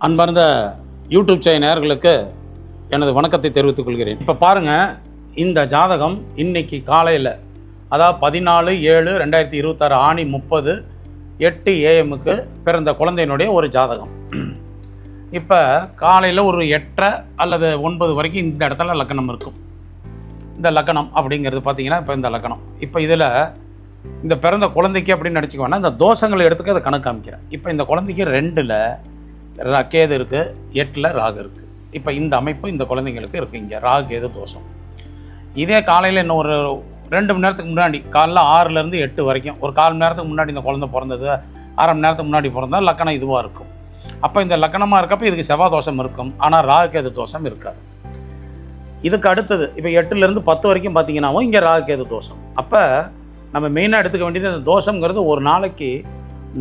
அன்பார்ந்த YouTube channel நேயர்களுக்கு எனது வணக்கத்தை தெரிவித்துக் கொள்கிறேன். இப்போ பாருங்கள், இந்த ஜாதகம் இன்னைக்கு காலையில், அதாவது 14/7/2026 ஆணி 30 8 AM பிறந்த குழந்தையினுடைய ஒரு ஜாதகம். இப்போ காலையில் ஒரு 8:30 அல்லது 9 வரைக்கும் இந்த இடத்துல லக்கணம் இருக்கும். இந்த லக்கணம் அப்படிங்கிறது பார்த்திங்கன்னா இப்போ இந்த லக்கணம். இப்போ இதில் இந்த பிறந்த குழந்தைக்கு அப்படின்னு நினச்சிக்குவேன்னா இந்த தோஷங்களை எடுத்துக்க அதை கணக்கு காமிக்கிறேன். இப்போ இந்த குழந்தைக்கு 2ல் கேது இருக்குது, 8ல் ராகு இருக்குது. இப்போ இந்த அமைப்பு இந்த குழந்தைங்களுக்கு இருக்குது. இங்கே ராகு கேது தோஷம். இதே காலையில் இன்னும் ஒரு 2 மணி நேரத்துக்கு முன்னாடி, காலைல 6லேருந்து 8 வரைக்கும் ஒரு 1/4 மணி நேரத்துக்கு முன்னாடி இந்த குழந்தை பிறந்தது, 1/2 மணி நேரத்துக்கு முன்னாடி பிறந்தால் லக்கணம் இதுவாக இருக்கும். அப்போ இந்த லக்கணமாக இருக்கப்போ இதுக்கு செவ்வாய் தோஷம் இருக்கும், ஆனால் ராகு கேது தோஷம் இருக்காது. இதுக்கு அடுத்தது இப்போ 8லேருந்து 10 வரைக்கும் பார்த்தீங்கன்னாவும் இங்கே ராகு கேது தோஷம். அப்போ நம்ம மெயினாக எடுத்துக்க வேண்டியது இந்த தோஷங்கிறது ஒரு நாளைக்கு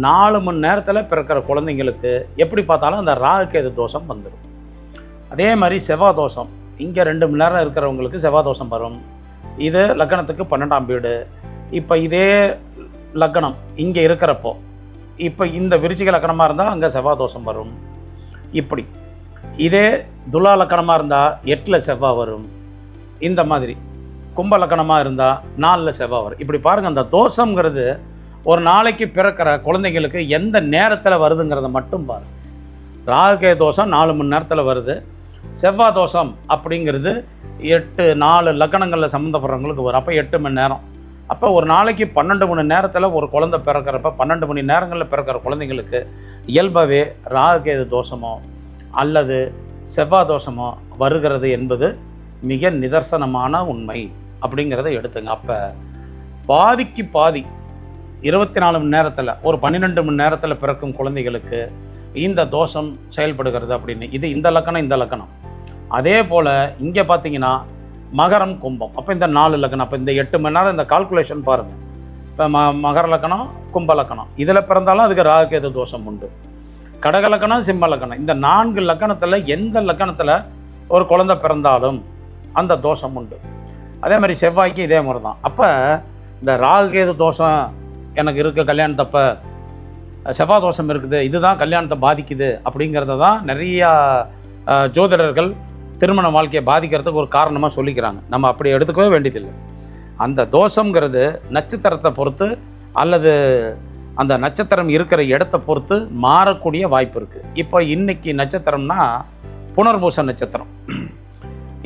4 மணி நேரத்தில் பிறக்கிற குழந்தைங்களுக்கு எப்படி பார்த்தாலும் அந்த ராகு கேது தோஷம் வந்துடும். அதே மாதிரி செவ்வாய் தோஷம் இங்கே 2 மணி நேரம் இருக்கிறவங்களுக்கு செவ்வாய் தோஷம் வரும். இது லக்கணத்துக்கு 12ஆம் வீடு. இப்போ இதே லக்கணம் இங்கே இருக்கிறப்போ இப்போ இந்த விருச்சிக லக்கணமாக இருந்தால் அங்கே செவ்வாய் தோஷம் வரும். இப்படி இதே துலா லக்கணமாக இருந்தால் 8ல் செவ்வாய் வரும். இந்த மாதிரி கும்ப லக்கணமாக இருந்தால் 4ல் செவ்வாய் வரும். இப்படி பாருங்கள், அந்த தோஷங்கிறது ஒரு நாளைக்கு பிறக்கிற குழந்தைங்களுக்கு எந்த நேரத்தில் வருதுங்கிறத மட்டும் பாருங்கள். ராகுகே தோஷம் 4 மணி நேரத்தில் வருது. செவ்வாய் தோஷம் அப்படிங்கிறது 4 லக்கணங்களில் சம்மந்தப்படுறவங்களுக்கு வரும். அப்போ 8 மணி நேரம். அப்போ ஒரு நாளைக்கு 12 மணி நேரத்தில் ஒரு குழந்தை பிறக்கிறப்ப 12 மணி நேரங்களில் பிறக்கிற குழந்தைங்களுக்கு இயல்பாகவே ராகுகேது தோஷமோ அல்லது செவ்வாய் தோஷமோ வருகிறது என்பது மிக நிதர்சனமான உண்மை அப்படிங்கிறத எடுத்துங்க. அப்போ பாதிக்கு பாதி 24 மணி நேரத்தில் ஒரு 12 மணி நேரத்தில் பிறக்கும் குழந்தைகளுக்கு இந்த தோஷம் செயல்படுகிறது அப்படின்னு. இது இந்த லக்கணம். அதே போல் இங்கே பார்த்தீங்கன்னா மகரம் கும்பம். அப்போ இந்த 4 லக்கணம். அப்போ இந்த 8 மணி நேரம் இந்த கால்குலேஷன் பாருங்கள். இப்போ மகர லக்கணம், கும்ப லக்கணம் இதில் பிறந்தாலும் அதுக்கு ராகுகேது தோஷம் உண்டு. கடக லக்கணம், சிம்ம லக்கணம், இந்த 4 லக்கணத்தில் எந்த லக்கணத்தில் ஒரு குழந்தை பிறந்தாலும் அந்த தோஷம் உண்டு. அதே மாதிரி செவ்வாய்க்கு இதே மாதிரி தான். அப்போ இந்த ராகுகேது தோஷம் எனக்கு இருக்குது, கல்யாணத்தப்போ செவ்வாய் தோஷம் இருக்குது, இதுதான் கல்யாணத்தை பாதிக்குது அப்படிங்கிறத தான் நிறையா ஜோதிடர்கள் திருமண வாழ்க்கையை பாதிக்கிறதுக்கு ஒரு காரணமாக சொல்லிக்கிறாங்க. நம்ம அப்படி எடுத்துக்கவே வேண்டியதில்லை. அந்த தோஷங்கிறது நட்சத்திரத்தை பொறுத்து அல்லது அந்த நட்சத்திரம் இருக்கிற இடத்த பொறுத்து மாறக்கூடிய வாய்ப்பு இருக்குது. இப்போ இன்றைக்கி நட்சத்திரம்னா புனர்பூச நட்சத்திரம்.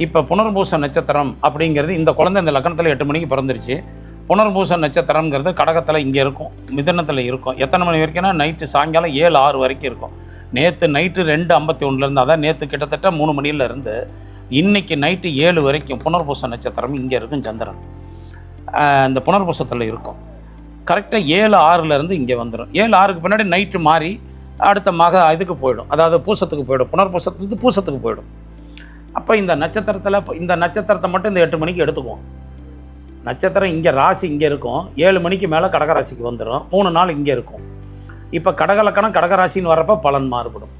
இப்போ புனர்பூச நட்சத்திரம் அப்படிங்கிறது இந்த குழந்தை இந்த லக்கணத்தில் 8 மணிக்கு பிறந்துருச்சு. புனர்பூச நட்சத்திரங்கிறது கடகத்தில் இங்கே இருக்கும், மிதனத்தில் இருக்கும். எத்தனை மணி வரைக்கும்னா நைட்டு சாயங்காலம் 7-6 வரைக்கும் இருக்கும். நேற்று நைட்டு 2:51 அதான் நேற்று கிட்டத்தட்ட 3 மணியிலேருந்து இன்றைக்கி நைட்டு 7 வரைக்கும் புனர்பூச நட்சத்திரம் இங்கே இருக்கும். சந்திரன் இந்த புனர்பூசத்தில் இருக்கும். கரெக்டாக 7-6 இங்கே வந்துடும். 7-6க்கு பின்னாடி நைட்டு மாறி அடுத்த இதுக்கு போயிடும், அதாவது பூசத்துக்கு போயிடும். புனர்பூசத்துலேருந்து பூசத்துக்கு போயிடும். அப்போ இந்த நட்சத்திரத்தை மட்டும் இந்த 8 மணிக்கு எடுத்துக்குவோம். நட்சத்திரம் இங்கே ராசி இங்கே இருக்கும். 7 மணிக்கு மேலே கடகராசிக்கு வந்துடும். 3 நாள் இங்கே இருக்கும். இப்போ கடகலக்கணம் கடகராசின்னு வரப்போ பலன் மாறுபடும்.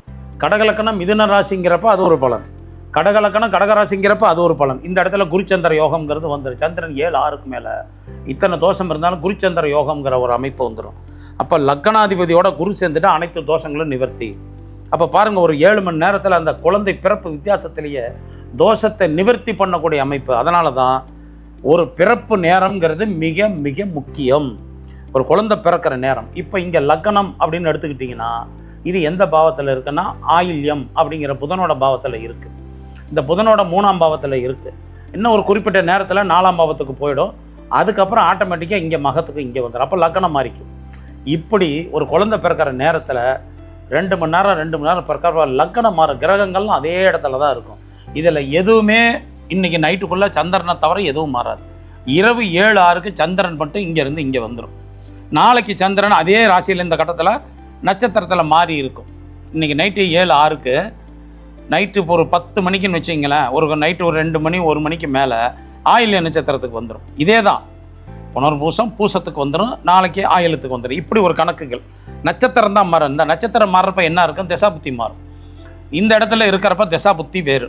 கடகலக்கணம் மிதுன ராசிங்கிறப்ப அது ஒரு பலன், கடகலக்கணம் கடகராசிங்கிறப்ப அது ஒரு பலன். இந்த இடத்துல குருச்சந்திர யோகம்ங்கிறது வந்துடும். சந்திரன் 7-6க்கு மேலே இத்தனை தோஷம் இருந்தாலும் குருச்சந்திர யோகம்ங்கிற ஒரு அமைப்பு வந்துடும். அப்போ லக்கணாதிபதியோட குரு சேர்ந்துட்டு அனைத்து தோஷங்களும் நிவர்த்தி. அப்போ பாருங்கள், ஒரு 7 மணி நேரத்தில் அந்த குழந்தை பிறப்பு வித்தியாசத்திலேயே தோஷத்தை நிவர்த்தி பண்ணக்கூடிய அமைப்பு. அதனால தான் ஒரு பிறப்பு நேரம்ங்கிறது மிக மிக முக்கியம், ஒரு குழந்தை பிறக்கிற நேரம். இப்போ இங்கே லக்கணம் அப்படின்னு எடுத்துக்கிட்டிங்கன்னா இது எந்த பாவத்தில் இருக்குன்னா ஆயில்யம் அப்படிங்கிற புதனோட பாவத்தில் இருக்குது. இந்த புதனோட 3ஆம் பாவத்தில் இருக்குது. இன்னும் ஒரு குறிப்பிட்ட நேரத்தில் 4ஆம் பாவத்துக்கு போயிடும். அதுக்கப்புறம் ஆட்டோமேட்டிக்காக இங்கே மகத்துக்கு இங்கே வந்துடும். அப்போ லக்கணம் மாறிக்கும். இப்படி ஒரு குழந்தை பிறக்கிற நேரத்தில் 2 மணி நேரம் பிறக்கிற லக்கணம் மாற கிரகங்கள்லாம் அதே இடத்துல தான் இருக்கும். இதில் எதுவுமே இன்றைக்கி நைட்டுக்குள்ளே சந்திரனை தவிர எதுவும் மாறாது. இரவு 7-6க்கு சந்திரன் மட்டும் இங்கேருந்து இங்கே வந்துடும். நாளைக்கு சந்திரன் அதே ராசியில் இந்த கட்டத்தில் நட்சத்திரத்தில் மாறி இருக்கும். இன்றைக்கி நைட்டு 7-6க்கு நைட்டு இப்போ ஒரு 10 மணிக்குன்னு வச்சிங்களேன், ஒரு நைட்டு ஒரு 2 மணி 1 மணிக்கு மேலே ஆயில்ய நட்சத்திரத்துக்கு வந்துடும். இதே தான் புனர்பூசம் பூசத்துக்கு வந்துடும், நாளைக்கு ஆயிலத்துக்கு வந்துடும். இப்படி ஒரு கணக்குகள். நட்சத்திரம் தான் மாறும். இந்த நட்சத்திரம் மாறுறப்ப என்ன இருக்கும், திசா புத்தி மாறும். இந்த இடத்துல இருக்கிறப்ப திசா புத்தி வேறு,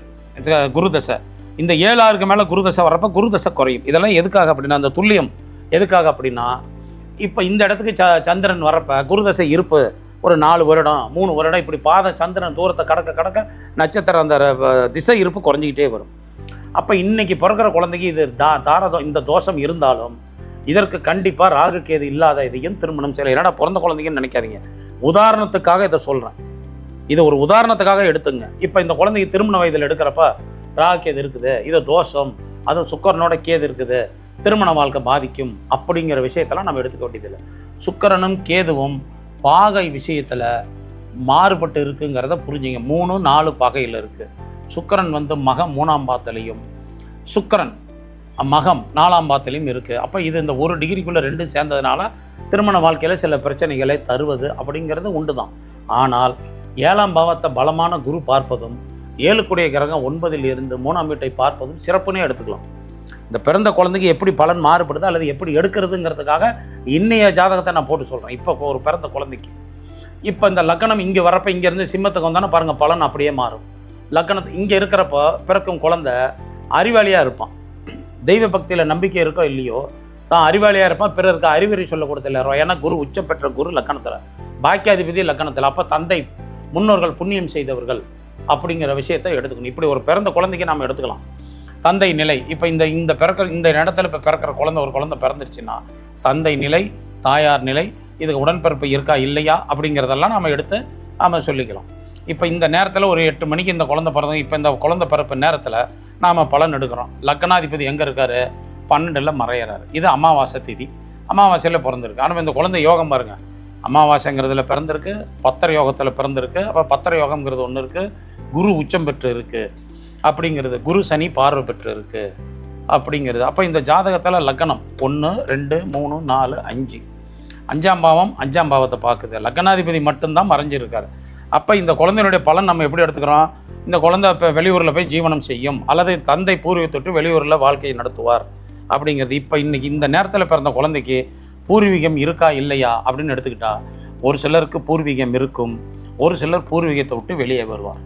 குரு தசை. இந்த 7-6க்கு மேலே குரு தசை வர்றப்ப குரு தசை குறையும். இதெல்லாம் எதுக்காக அப்படின்னா அந்த துல்லியம் எதுக்காக அப்படின்னா இப்போ இந்த இடத்துக்கு சந்திரன் வரப்போ குரு தசை இருப்பு ஒரு 4 வருடம் 3 வருடம் இப்படி சந்திரன் தூரத்தை கடக்க நட்சத்திரம் அந்த திசை இருப்பு குறைஞ்சிக்கிட்டே வரும். அப்போ இன்னைக்கு பிறக்கிற குழந்தைக்கு இது இந்த தோஷம் இருந்தாலும் இதற்கு கண்டிப்பாக ராகு கேது இல்லாத இதையும் திருமணம் செய்யலை. என்னடா பிறந்த குழந்தைங்கன்னு நினைக்காதீங்க, உதாரணத்துக்காக இதை சொல்கிறேன். இது ஒரு உதாரணத்துக்காக எடுத்துங்க. இப்போ இந்த குழந்தைக்கு திருமண வயதில் எடுக்கிறப்ப ராகு கேது இருக்குது, இது தோஷம், அதுவும் சுக்கரனோட கேது இருக்குது, திருமண வாழ்க்கை பாதிக்கும் அப்படிங்கிற விஷயத்தெல்லாம் நம்ம எடுத்துக்க வேண்டியதில்லை. சுக்கிரனும் கேதுவும் பாகை விஷயத்தில் மாறுபட்டு இருக்குங்கிறத புரிஞ்சுங்க. 3, 4 பாகையில் இருக்குது. சுக்கிரன் மகம் 3ஆம் பாவத்திலையும் சுக்கிரன் மகம் 4ஆம் பாவத்திலையும் இருக்குது. அப்போ இது இந்த 1 டிகிரிக்குள்ளே 2 சேர்ந்ததுனால திருமண வாழ்க்கையில் சில பிரச்சனைகளை தருவது அப்படிங்கிறது உண்டு தான். ஆனால் 7ஆம் பாவத்தை பலமான குரு பார்ப்பதும் 7 கிரகம் 9ல் இருந்து 3ஆம் வீட்டை பார்ப்பதும் சிறப்புனே எடுத்துக்கலாம். இந்த பிறந்த குழந்தைக்கு எப்படி பலன் மாறுபடுது அல்லது எப்படி எடுக்கிறதுங்கிறதுக்காக இன்னைய ஜாதகத்தை நான் போட்டு சொல்கிறேன். இப்போ ஒரு பிறந்த குழந்தைக்கு இப்போ இந்த லக்னம் இங்கே வரப்போ இங்கேருந்து சிம்மத்துக்கு வந்தானே பாருங்கள், பலன் அப்படியே மாறும். லக்னத்து இங்கே இருக்கிறப்போ பிறக்கும் குழந்தை அறிவாளியாக இருப்பான். தெய்வ பக்தியில் நம்பிக்கை இருக்கோ இல்லையோ தான் அறிவாளியாக இருப்பான். பிறருக்கு அறிவுரை சொல்ல கொடுத்துல. ஏன்னா குரு உச்சம் பெற்ற குரு லக்னத்தில், பாக்கியாதிபதி லக்னத்தில். அப்போ தந்தை முன்னோர்கள் புண்ணியம் செய்தவர்கள் அப்படிங்கிற விஷயத்தை எடுத்துக்கணும். இப்படி ஒரு பிறந்த குழந்தைக்கு நாம் எடுத்துக்கலாம். தந்தை நிலை இப்போ இந்த இடத்துல இப்போ பிறக்கிற ஒரு குழந்தை பிறந்துருச்சுன்னா தந்தை நிலை, தாயார் நிலை, இதுக்கு உடன்பிறப்பு இருக்கா இல்லையா அப்படிங்கிறதெல்லாம் நம்ம எடுத்து நாம் சொல்லிக்கலாம். இப்போ இந்த நேரத்தில் ஒரு 8 மணிக்கு இந்த குழந்தை பிறந்தது. இப்போ இந்த குழந்தை பிறப்பு நேரத்தில் நாம் பலன் எடுக்கிறோம். லக்னாதிபதி எங்கே இருக்கார்? 12ல் மறையிறாரு. இது அமாவாசை திதி, அமாவாசையில் பிறந்திருக்கு. ஆனால் இந்த குழந்தை யோகம் பாருங்கள், அமாவாசைங்கிறதுல பிறந்திருக்கு, பத்திர யோகத்தில் பிறந்திருக்கு. அப்போ பத்திர யோகம்ங்கிறது ஒன்று இருக்குது, குரு உச்சம் பெற்று இருக்குது அப்படிங்கிறது, குரு சனி பார்வை பெற்று இருக்குது அப்படிங்கிறது. அப்போ இந்த ஜாதகத்தில் லக்னம் 1, 2, 3, 4, 5 5ஆம் பாவம் 5ஆம் பாவத்தை பார்க்குது. லக்னாதிபதி மட்டும்தான் மறைஞ்சிருக்காரு. அப்போ இந்த குழந்தையினுடைய பலன் நம்ம எப்படி எடுத்துக்கிறோம்? இந்த குழந்தை இப்போ வெளியூரில் போய் ஜீவனம் செய்யும் அல்லது தந்தை பூர்வீகத்தொட்டு வெளியூரில் வாழ்க்கையை நடத்துவார் அப்படிங்கிறது. இப்போ இன்றைக்கி இந்த நேரத்தில் பிறந்த குழந்தைக்கு பூர்வீகம் இருக்கா இல்லையா அப்படின்னு எடுத்துக்கிட்டா ஒரு சிலருக்கு பூர்வீகம் இருக்கும், ஒரு சிலர் பூர்வீகத்தை விட்டு வெளியே வருவார்.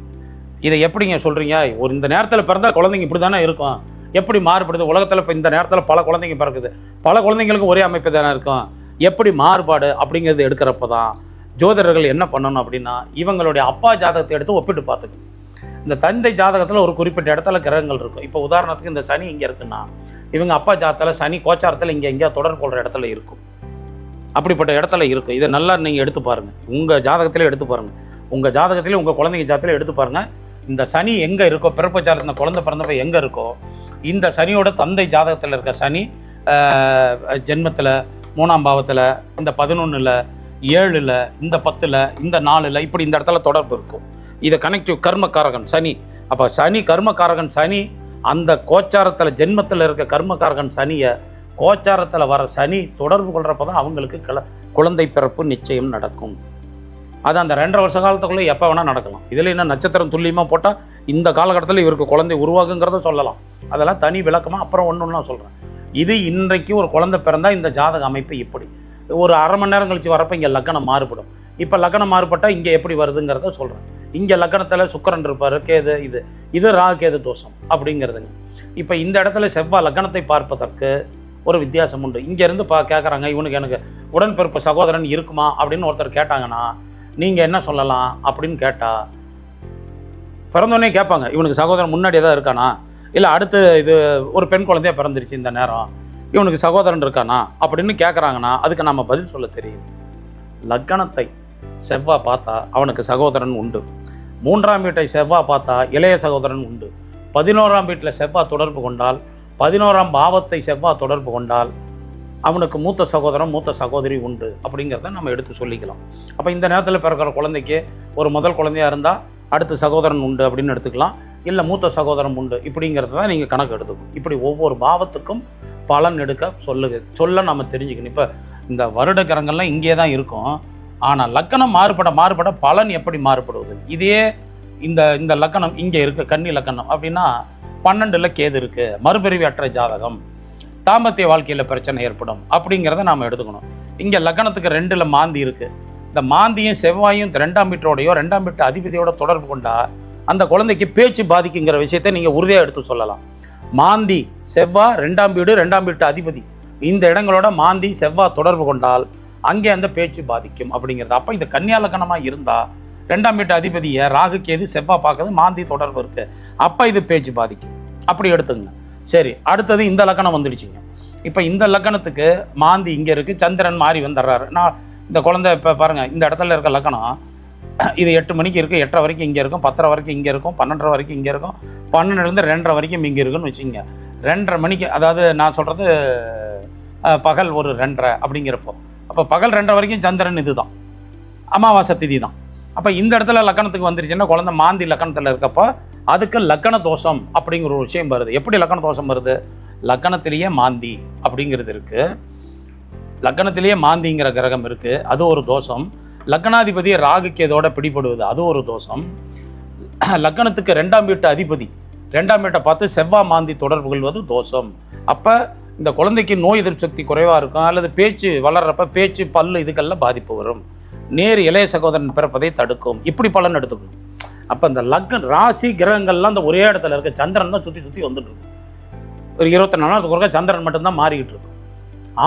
இதை எப்படிங்க சொல்கிறீங்க? இந்த நேரத்தில் பிறந்த குழந்தைங்க இப்படி தானே இருக்கும், எப்படி மாறுபடுது உலகத்தில்? இப்போ இந்த நேரத்தில் பல குழந்தைங்க பிறக்குது, பல குழந்தைங்களுக்கும் ஒரே அமைப்பு தானே இருக்கும், எப்படி மாறுபாடு அப்படிங்கிறது எடுக்கிறப்ப தான் ஜோதிடர்கள் என்ன பண்ணணும் அப்படின்னா இவங்களுடைய அப்பா ஜாதகத்தை எடுத்து ஒப்பிட்டு பார்த்துக்கணும். இந்த தந்தை ஜாதகத்தில் ஒரு குறிப்பிட்ட இடத்துல கிரகங்கள் இருக்கும். இப்போ உதாரணத்துக்கு இந்த சனி இங்கே இருக்குன்னா இவங்க அப்பா ஜாதகத்தில் சனி கோச்சாரத்தில் இங்கே எங்கேயா தொடர்பு கொள்கிற இடத்துல இருக்கும், அப்படிப்பட்ட இடத்துல இருக்கும். இதை நல்லா நீங்கள் எடுத்து பாருங்கள், உங்கள் ஜாதகத்திலே எடுத்து பாருங்கள், உங்கள் ஜாதகத்திலே உங்கள் குழந்தைங்க ஜாதகத்திலே எடுத்து பாருங்கள். இந்த சனி எங்கே இருக்கோ, பிறப்பு ஜாதகத்தில் இந்த குழந்தை பிறந்தப்போ எங்கே இருக்கோ, இந்த சனியோட தந்தை ஜாதகத்தில் இருக்க சனி ஜென்மத்தில் 3ஆம் பாவத்தில், இந்த 11ல், 7ல், இந்த 10ல், இந்த 4ல், இப்படி இந்த இடத்துல தொடர்பு இருக்கும். இதை கனெக்டிவ் கர்மக்காரகன் சனி. அப்போ சனி கர்மக்காரகன் சனி, அந்த கோச்சாரத்தில் ஜென்மத்தில் இருக்க கர்மக்காரகன் சனியை கோச்சாரத்தில் வர சனி தொடர்பு கொள்கிறப்ப தான் அவங்களுக்கு குழந்தை பிறப்பு நிச்சயம் நடக்கும். அது அந்த 2.5 வருஷ காலத்துக்குள்ளே எப்போ வேணால் நடக்கலாம். இதில் என்ன நட்சத்திரம் துல்லியமாக போட்டால் இந்த காலகட்டத்தில் இவருக்கு குழந்தை உருவாகுங்கிறத சொல்லலாம். அதெல்லாம் தனி விளக்கமாக அப்புறம் ஒன்று நான் சொல்கிறேன். இது இன்றைக்கு ஒரு குழந்தை பிறந்தால் இந்த ஜாதக அமைப்பு இப்படி ஒரு அரை மணி நேரம் கழித்து வரப்போ இங்கே லக்னம் மாறுபடும். இப்போ லக்னம் மாறுபட்டால் இங்கே எப்படி வருதுங்கிறத சொல்கிறேன். இங்கே லக்னத்தில் சுக்கிரன் இருப்பார், கேது, இது ராகு கேது தோஷம் அப்படிங்கிறதுங்க. இப்போ இந்த இடத்துல செவ்வாய் லக்னத்தை பார்ப்பதற்கு ஒரு வித்தியாசம் உண்டு. இங்கேருந்து கேட்குறாங்க, இவனுக்கு எனக்கு உடன்பிறப்பு சகோதரன் இருக்குமா அப்படின்னு ஒருத்தர் கேட்டாங்கன்னா நீங்கள் என்ன சொல்லலாம் அப்படின்னு கேட்டால், பிறந்தோடனே கேட்பாங்க இவனுக்கு சகோதரன் முன்னாடியே தான் இருக்கானா, இல்லை அடுத்து இது ஒரு பெண் குழந்தையாக பிறந்துருச்சு இந்த நேரம் இவனுக்கு சகோதரன் இருக்கானா அப்படின்னு கேட்குறாங்கன்னா அதுக்கு நம்ம பதில் சொல்ல தெரியும். லக்னத்தை செவ்வாய் பார்த்தா அவனுக்கு சகோதரன் உண்டு, 3ஆம் வீட்டை செவ்வாய் பார்த்தா இளைய சகோதரன் உண்டு, 11ஆம் வீட்டில் செவ்வாய் தொடர்பு கொண்டால், 11ஆம் பாவத்தை செவ்வாய் தொடர்பு கொண்டால் அவனுக்கு மூத்த சகோதரன் மூத்த சகோதரி உண்டு அப்படிங்கிறத நம்ம எடுத்து சொல்லிக்கலாம். அப்போ இந்த நேரத்தில் பிறக்கிற குழந்தைக்கு ஒரு முதல் குழந்தையாக இருந்தால் அடுத்த சகோதரன் உண்டு அப்படின்னு எடுத்துக்கலாம், இல்லை மூத்த சகோதரன் உண்டு இப்படிங்கிறத தான் நீங்கள் கணக்கு எடுத்துக்கணும். இப்படி ஒவ்வொரு பாவத்துக்கும் பலன் எடுக்க சொல்ல நம்ம தெரிஞ்சுக்கணும். இப்போ இந்த வருட கிரகங்கள்லாம் இங்கே தான் இருக்கும், ஆனால் லக்கணம் மாறுபட பலன் எப்படி மாறுபடுவது? இதே இந்த லக்கணம் இங்கே இருக்குது, கன்னி லக்கணம் அப்படின்னா 12ல் கேது இருக்குது, மறுபிறவி அற்ற ஜாதகம், தாம்பத்திய வாழ்க்கையில் பிரச்சனை ஏற்படும் அப்படிங்கிறத நாம் எடுத்துக்கணும். இங்கே லக்னத்துக்கு 2ல் மாந்தி இருக்குது. இந்த மாந்தியும் செவ்வாயும் 2ஆம் வீட்டோடையோ 2ஆம் வீட்டு அதிபதியோட தொடர்பு கொண்டா அந்த குழந்தைக்கு பேச்சு பாதிக்குங்கிற விஷயத்தை நீங்கள் உறுதியாக எடுத்து சொல்லலாம். மாந்தி செவ்வாய் 2ஆம் வீடு 2ஆம் வீட்டு அதிபதி இந்த இடங்களோட மாந்தி செவ்வாய் தொடர்பு கொண்டால் அங்கே அந்த பேச்சு பாதிக்கும் அப்படிங்கிறது. அப்போ இது கன்னியா லக்னமாக இருந்தால் 2ஆம் வீட்டு அதிபதியை ராகு கேது செவ்வாய் பார்க்குறது மாந்தி தொடர்பு இருக்குது, அப்போ இது பேச்சு பாதிக்கும். அப்படி எடுத்துங்க. சரி, அடுத்தது இந்த லக்கணம் வந்துடுச்சிங்க. இப்போ இந்த லக்கணத்துக்கு மாந்தி இங்கே இருக்குது, சந்திரன் மாறி வந்துடுறாரு. நான் இந்த குழந்தை இப்போ பாருங்கள், இந்த இடத்துல இருக்க லக்கணம் இது 8 மணிக்கு இருக்குது, 8:30 வரைக்கும் இங்கே இருக்கும், 10:30 வரைக்கும் இங்கே இருக்கும், 12:30 வரைக்கும் இங்கே இருக்கும், 12லேருந்து 2:30 வரைக்கும் இங்கே இருக்குன்னு வச்சுக்கோங்க. 2:30 மணிக்கு, அதாவது நான் சொல்கிறது பகல் ஒரு 2:30 அப்படிங்கிறப்போ, அப்போ பகல் 2:30 வரைக்கும் சந்திரன் இது தான், அமாவாசை திதி தான். அப்போ இந்த இடத்துல லக்கணத்துக்கு வந்துருச்சுன்னா குழந்தை மாந்தி லக்கணத்தில் இருக்கப்போ அதுக்கு லக்கண தோஷம் அப்படிங்கிற ஒரு விஷயம் வருது. எப்படி லக்கண தோஷம் வருது? லக்கணத்திலேயே மாந்தி அப்படிங்கிறது இருக்குது, லக்கணத்திலேயே மாந்திங்கிற கிரகம் இருக்குது, அது ஒரு தோஷம். லக்னாதிபதி ராகு கேதோட பிடிபடுவது அது ஒரு தோஷம். லக்கணத்துக்கு 2ஆம் வீட்டு அதிபதி 2ஆம் வீட்டை பார்த்து செவ்வாய் மாந்தி தொடர்பு கொள்வது தோஷம். அப்போ இந்த குழந்தைக்கு நோய் எதிர்ப்பு சக்தி குறைவாக இருக்கும், அல்லது பேச்சு வளர்றப்ப பேச்சு பல்லு இதுக்கெல்லாம் பாதிப்பு வரும், நேர் இளைய சகோதரன் பிறப்பதை தடுக்கும், இப்படி பலன் எடுத்துக்கணும். அப்போ இந்த ராசி கிரகங்கள்லாம் இந்த ஒரே இடத்துல இருக்க சந்திரன் தான் சுற்றி சுற்றி வந்துட்டு இருக்கும். ஒரு 24 மணி நேரத்துக்கு ஒருக்கா சந்திரன் மட்டும்தான் மாறிக்கிட்டு இருக்கும்,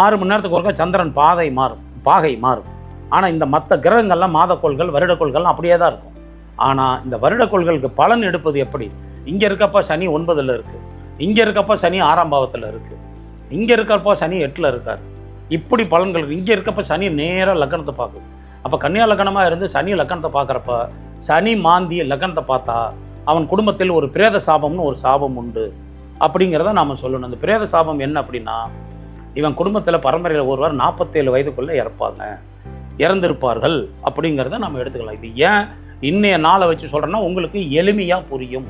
6 மணி நேரத்துக்கு ஒருக்கா சந்திரன் பாகை மாறும். ஆனால் இந்த மற்ற கிரகங்கள்லாம் மாதக்கோள்கள் வருடக்கோள்கள்லாம் அப்படியே தான் இருக்கும். ஆனால் இந்த வருடக்கோள்களுக்கு பலன் எடுப்பது எப்படி? இங்கே இருக்கப்போ சனி 9ல் இருக்குது, இங்கே இருக்கப்போ சனி 6ஆம் பாவத்தில் இருக்குது, இங்கே இருக்கிறப்போ சனி 8ல் இருக்கார். இப்படி பலன்கள் இங்கே இருக்கப்போ சனி நேராக லக்கணத்தை பார்க்குது. அப்போ கன்னியா லக்கணமாக இருந்து சனி லக்கணத்தை பார்க்குறப்ப சனி மாந்தி லக்கணத்தை பார்த்தா அவன் குடும்பத்தில் ஒரு பிரேத சாபம்னு ஒரு சாபம் உண்டு அப்படிங்கிறத நாம் சொல்லணும். அந்த பிரேத சாபம் என்ன அப்படின்னா, இவன் குடும்பத்தில் பரம்பரையில் ஒருவர் 47 வயதுக்குள்ளே இறந்திருப்பார்கள் அப்படிங்கிறத நம்ம எடுத்துக்கலாம். இது ஏன் இன்னைய நாளை வச்சு சொல்கிறேன்னா உங்களுக்கு எளிமையாக புரியும்.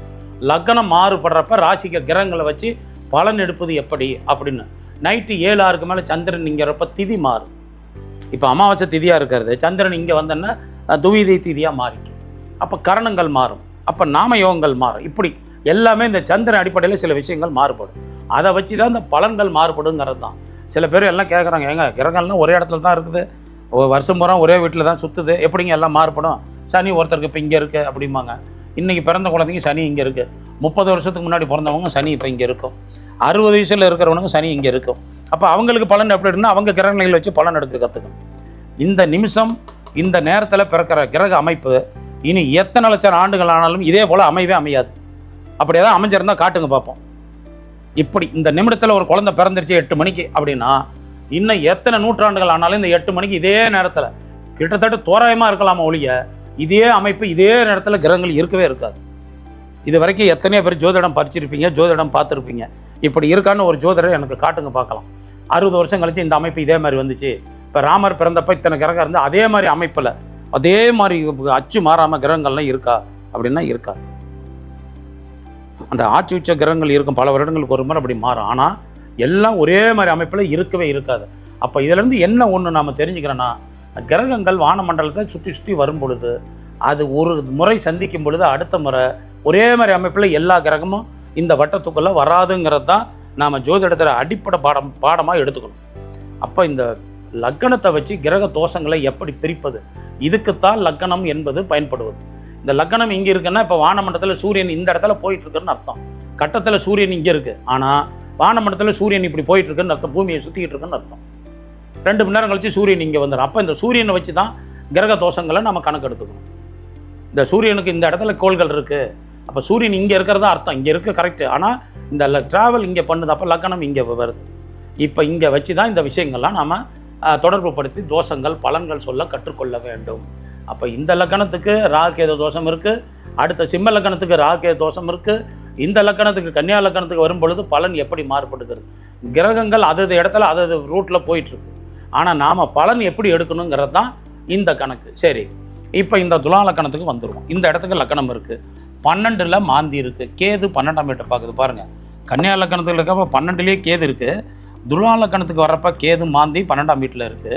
லக்னம் மாறுபடுறப்ப ராசிக்க கிரகங்களை வச்சு பலன் எடுப்பது எப்படி அப்படின்னு. நைட்டு 7-6க்கு மேலே சந்திரன் இங்கிறப்ப திதி மாறும். இப்போ அமாவாசை திதியாக இருக்கிறது சந்திரன் இங்கே வந்தோன்னா துவிதை திதியாக மாறிக்கும். அப்போ கரணங்கள் மாறும், அப்போ நாமயோகங்கள் மாறும். இப்படி எல்லாமே இந்த சந்திரன் அடிப்படையில் சில விஷயங்கள் மாறுபடும். அதை வச்சு தான் இந்த பலன்கள் மாறுபடுங்கிறது தான். சில பேர் எல்லாம் கேட்குறாங்க, ஏங்க கிரகங்கள்லாம் ஒரே இடத்துல தான் இருக்குது, வருஷம் பூரா ஒரே வீட்டில் தான் சுற்றுது, எப்படிங்க எல்லாம் மாறுபடும்? சனி ஒருத்தருக்கு இப்போ இங்கே இருக்குது அப்படிம்பாங்க. இன்றைக்கி பிறந்த குழந்தைங்க சனி இங்கே இருக்குது, 30 வருஷத்துக்கு முன்னாடி பிறந்தவங்க சனி இப்போ இங்கே இருக்கும், 60 வயசில் இருக்கிறவனுங்க சனி இங்கே இருக்கும். அப்போ அவங்களுக்கு பலன் எப்படி இருக்குன்னா அவங்க கிரகணிகள் வச்சு பலன் எடுக்க கற்றுக்கணும். இந்த நிமிஷம் இந்த நேரத்தில் பிறக்கிற கிரக அமைப்பு இனி எத்தனை லட்சம் ஆண்டுகள் ஆனாலும் இதே போல் அமையவே அமையாது. அப்படியே தான் அமைஞ்சிருந்தால் காட்டுங்க பார்ப்போம். இப்படி இந்த நிமிடத்தில் ஒரு குழந்தை பிறந்துருச்சு 8 மணிக்கு அப்படின்னா இன்னும் எத்தனை நூற்றாண்டுகள் ஆனாலும் இந்த 8 மணிக்கு இதே நேரத்தில் கிட்டத்தட்ட தோராயமாக இருக்கலாமா ஒழிய இதே அமைப்பு இதே நேரத்தில் கிரகங்கள் இருக்கவே இருக்காது. இது வரைக்கும் எத்தனையோ பேர் ஜோதிடம் பறிச்சிருப்பீங்க, ஜோதிடம் பார்த்துருப்பீங்க. இப்படி இருக்கான்னு ஒரு ஜோதிடர் எனக்கு காட்டுங்க பார்க்கலாம். 60 வருஷம் கழிச்சு இந்த அமைப்பு இதே மாதிரி வந்துச்சு, இப்போ ராமர் பிறந்தப்போ இத்தனை கிரகம் இருந்து அதே மாதிரி அமைப்பில் அதே மாதிரி அச்சு மாறாமல் கிரகங்கள்லாம் இருக்கா அப்படின்னா இருக்காது. அந்த ஆட்சி உச்ச கிரகங்கள் இருக்கும், பல வருடங்களுக்கு ஒரு முறை அப்படி மாறும். ஆனால் எல்லாம் ஒரே மாதிரி அமைப்பில் இருக்கவே இருக்காது. அப்போ இதிலேருந்து என்ன ஒன்று நாம் தெரிஞ்சுக்கிறோன்னா, கிரகங்கள் வானமண்டலத்தை சுற்றி சுற்றி வரும் பொழுது அது ஒரு முறை சந்திக்கும் பொழுது அடுத்த முறை ஒரே மாதிரி அமைப்பில் எல்லா கிரகமும் இந்த வட்டத்துக்குள்ளே வராதுங்கிறது தான் நாம் ஜோதிடத்தில் அடிப்படை பாடமாக எடுத்துக்கணும். அப்போ இந்த லக்கணத்தை வச்சு கிரக தோஷங்களை எப்படி பிரிப்பது, இதுக்குத்தான் லக்கணம் என்பது பயன்படுவது. இந்த லக்கணம் இங்கே இருக்குன்னா இப்போ வானமண்டலத்தில் சூரியன் இந்த இடத்துல போயிட்டுருக்குன்னு அர்த்தம். கட்டத்தில் சூரியன் இங்கே இருக்குது, ஆனால் வானமண்டலத்தில் சூரியன் இப்படி போயிட்டுருக்குன்னு அர்த்தம், பூமியை சுற்றிக்கிட்டு இருக்குன்னு அர்த்தம். 2 மணி நேரம் கழிச்சு சூரியன் இங்கே வந்துடும். அப்போ இந்த சூரியனை வச்சு தான் கிரக தோஷங்களை நம்ம கணக்கு எடுத்துக்கணும். இந்த சூரியனுக்கு இந்த இடத்துல கோள்கள் இருக்குது, அப்போ சூரியன் இங்கே இருக்கிறதா அர்த்தம், இங்கே இருக்குது கரெக்டு. ஆனால் இந்த ட்ராவல் இங்கே பண்ணுது, அப்போ லக்கணம் இங்கே வருது. இப்போ இங்கே வச்சு தான் இந்த விஷயங்கள்லாம் நாம் தொடர்பு படுத்தி தோஷங்கள் பலன்கள் சொல்ல கற்றுக்கொள்ள வேண்டும். அப்போ இந்த லக்கணத்துக்கு ராகேது தோஷம் இருக்குது, அடுத்த சிம்ம லக்கணத்துக்கு ராகேது தோஷம் இருக்குது, இந்த லக்கணத்துக்கு கன்னியா லக்கணத்துக்கு வரும் பொழுது பலன் எப்படி மாறுபடுகிறது. கிரகங்கள் அதது இடத்துல அதது ரூட்டில் போயிட்டுருக்கு, ஆனால் நாம் பலன் எப்படி எடுக்கணுங்கிறது தான் இந்த கணக்கு. சரி, இப்போ இந்த துலா லக்கணத்துக்கு வந்துடுவோம். இந்த இடத்துக்கு லக்கணம் இருக்குது, 12ல் மாந்தி இருக்குது, கேது 12ஆம் வீட்டை பார்க்குது பாருங்கள். கன்னியா லக்கணத்துக்கு இருக்கப்போ 12லேயே கேது இருக்குது, துலா லக்கணத்துக்கு வர்றப்ப கேது மாந்தி 12ஆம் வீட்டில் இருக்குது,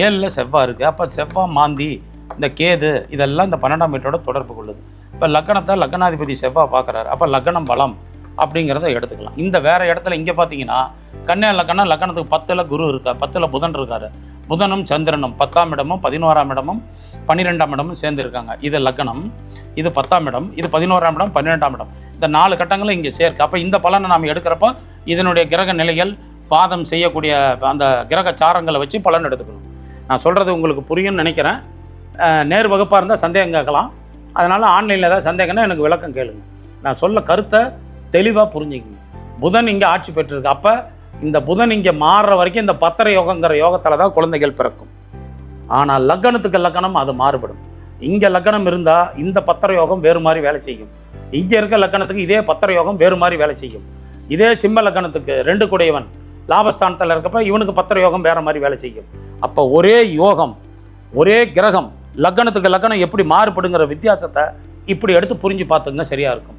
7ல் செவ்வாய் இருக்குது. அப்போ செவ்வாய் மாந்தி இந்த கேது இதெல்லாம் இந்த 12ஆம் வீட்டோட தொடர்பு கொள்ளுது. இப்போ லக்கணத்தை லக்கணாதிபதி செவ்வாய் பார்க்குறாரு, அப்போ லக்கணம் பலம் அப்படிங்கிறத எடுத்துக்கலாம். இந்த வேறு இடத்துல இங்கே பார்த்தீங்கன்னா கன்னியா லக்கணம், லக்கணத்துக்கு 10ல் குரு இருக்கார், 10ல் புதன் இருக்கார், புதனும் சந்திரனும் 10ஆம் இடமும் 11ஆம் இடமும் 12ஆம் இடமும் சேர்ந்துருக்காங்க. இது லக்கணம், இது 10ஆம் இடம், இது 11ஆம் இடம், 12ஆம் இடம், இந்த 4 கட்டங்களும் இங்கே சேர்க்கு. அப்போ இந்த பலனை நாம் எடுக்கிறப்போ இதனுடைய கிரக நிலைகள் பாதம் செய்யக்கூடிய அந்த கிரக சாரங்களை வச்சு பலன் எடுத்துக்கணும். நான் சொல்கிறது உங்களுக்கு புரியும்னு நினைக்கிறேன். நேர் வகுப்பாக இருந்தால் சந்தேகம் கேட்கலாம். அதனால் ஆன்லைனில் ஏதாவது சந்தேகம்னா எனக்கு விளக்கம் கேளுங்க. நான் சொல்ல கருத்தை தெளிவாக புரிஞ்சுக்கங்க. புதன் இங்கே ஆட்சி பெற்றிருக்கு. அப்போ இந்த புதன் இங்கே மாறுற வரைக்கும் இந்த பத்திர யோகங்கிற யோகத்தில் தான் குழந்தைகள் பிறக்கும். ஆனால் லக்னத்துக்கு லக்னம் அது மாறுபடும். இங்கே லக்னம் இருந்தால் இந்த பத்திர யோகம் வேறு மாதிரி வேலை செய்யும். இங்கே இருக்க லக்னத்துக்கு இதே பத்திர யோகம் வேறு மாதிரி வேலை செய்யும். இதே சிம்ம லக்னத்துக்கு 2 கூடையவன் லாபஸ்தானத்தில் இருக்கப்ப இவனுக்கு பத்திர யோகம் வேறு மாதிரி வேலை செய்யும். அப்போ ஒரே யோகம், ஒரே கிரகம் லக்னத்துக்கு லக்னம் எப்படி மாறுபடுங்கிற வித்தியாசத்தை இப்படி எடுத்து புரிஞ்சு பார்த்துங்க, சரியாக இருக்கும்.